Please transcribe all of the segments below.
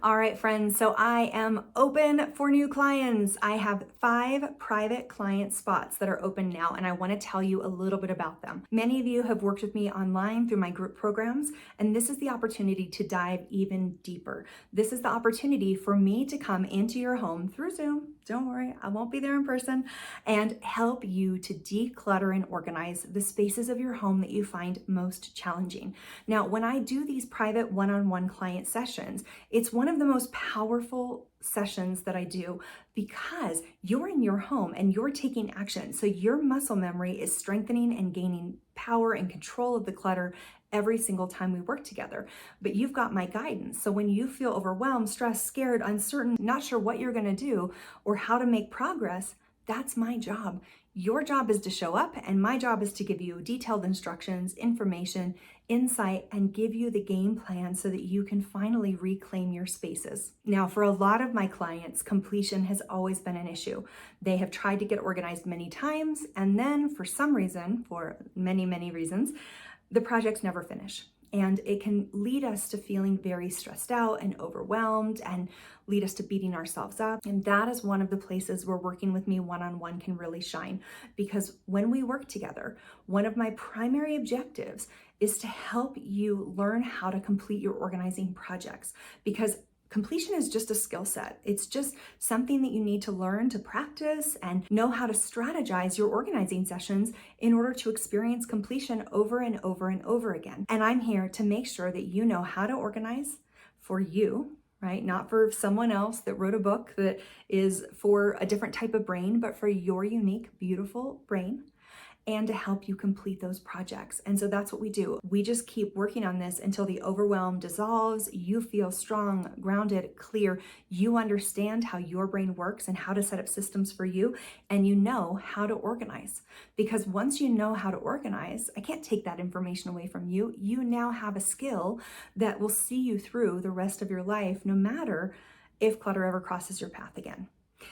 All right, friends, so I am open for new clients. I have 5 private client spots that are open now, and I want to tell you a little bit about them. Many of you have worked with me online through my group programs, and this is the opportunity to dive even deeper. This is the opportunity for me to come into your home through Zoom. Don't worry, I won't be there in person, and help you to declutter and organize the spaces of your home that you find most challenging. Now, when I do these private one-on-one client sessions, it's one of the most powerful sessions that I do because you're in your home and you're taking action. So your muscle memory is strengthening and gaining power and control of the clutter every single time we work together. But you've got my guidance. So when you feel overwhelmed, stressed, scared, uncertain, not sure what you're going to do or how to make progress, that's my job. Your job is to show up, and my job is to give you detailed instructions, information, insight, and give you the game plan so that you can finally reclaim your spaces. Now, for a lot of my clients, completion has always been an issue. They have tried to get organized many times, and then for some reason, for many reasons, the projects never finish. And it can lead us to feeling very stressed out and overwhelmed and lead us to beating ourselves up. And that is one of the places where working with me one-on-one can really shine. Because when we work together, one of my primary objectives is to help you learn how to complete your organizing projects. Because completion is just a skill set. It's just something that you need to learn to practice and know how to strategize your organizing sessions in order to experience completion over and over and over again. And I'm here to make sure that you know how to organize for you, right? Not for someone else that wrote a book that is for a different type of brain, but for your unique, beautiful brain, and to help you complete those projects. And so that's what we do. We just keep working on this until the overwhelm dissolves, you feel strong, grounded, clear, you understand how your brain works and how to set up systems for you, and you know how to organize. Because once you know how to organize, I can't take that information away from you. You now have a skill that will see you through the rest of your life, no matter if clutter ever crosses your path again.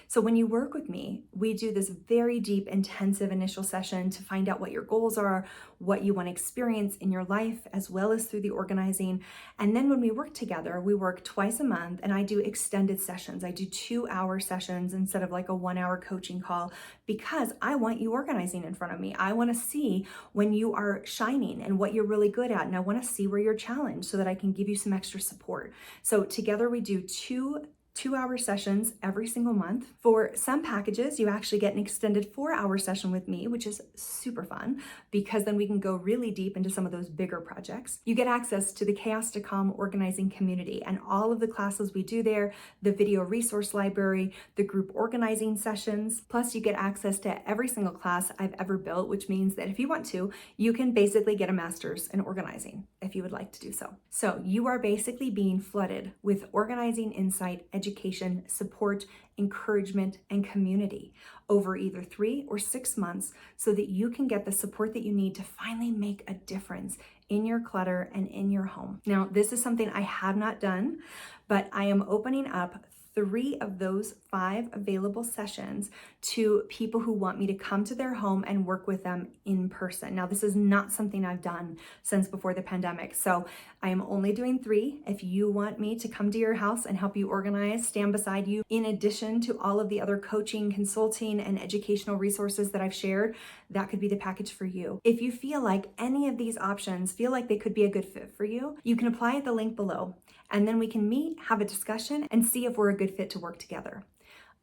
So when you work with me, we do this very deep, intensive initial session to find out what your goals are, what you want to experience in your life, as well as through the organizing. And then when we work together, we work twice a month, and I do extended sessions. I do 2-hour sessions instead of like a 1-hour coaching call, because I want you organizing in front of me. I want to see when you are shining and what you're really good at. And I want to see where you're challenged so that I can give you some extra support. So together we do 2-hour sessions every single month. For some packages, you actually get an extended 4-hour session with me, which is super fun because then we can go really deep into some of those bigger projects. You get access to the Chaos to Calm organizing community and all of the classes we do there, the video resource library, the group organizing sessions, plus you get access to every single class I've ever built, which means that if you want to, you can basically get a master's in organizing if you would like to do so. So you are basically being flooded with organizing insight, education, support, encouragement, and community over either 3 or 6 months so that you can get the support that you need to finally make a difference in your clutter and in your home. Now, this is something I have not done, but I am opening up 3 of those 5 available sessions to people who want me to come to their home and work with them in person. Now, this is not something I've done since before the pandemic, so I am only doing 3. If you want me to come to your house and help you organize, stand beside you, in addition to all of the other coaching, consulting, and educational resources that I've shared, that could be the package for you. If you feel like any of these options feel like they could be a good fit for you, you can apply at the link below, and then we can meet, have a discussion, and see if we're a good fit to work together.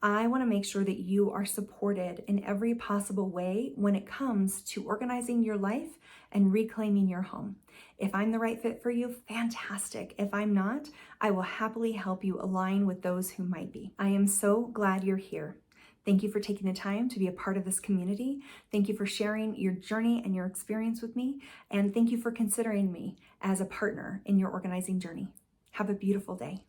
I want to make sure that you are supported in every possible way when it comes to organizing your life and reclaiming your home. If I'm the right fit for you, fantastic. If I'm not, I will happily help you align with those who might be. I am so glad you're here. Thank you for taking the time to be a part of this community. Thank you for sharing your journey and your experience with me. And thank you for considering me as a partner in your organizing journey. Have a beautiful day.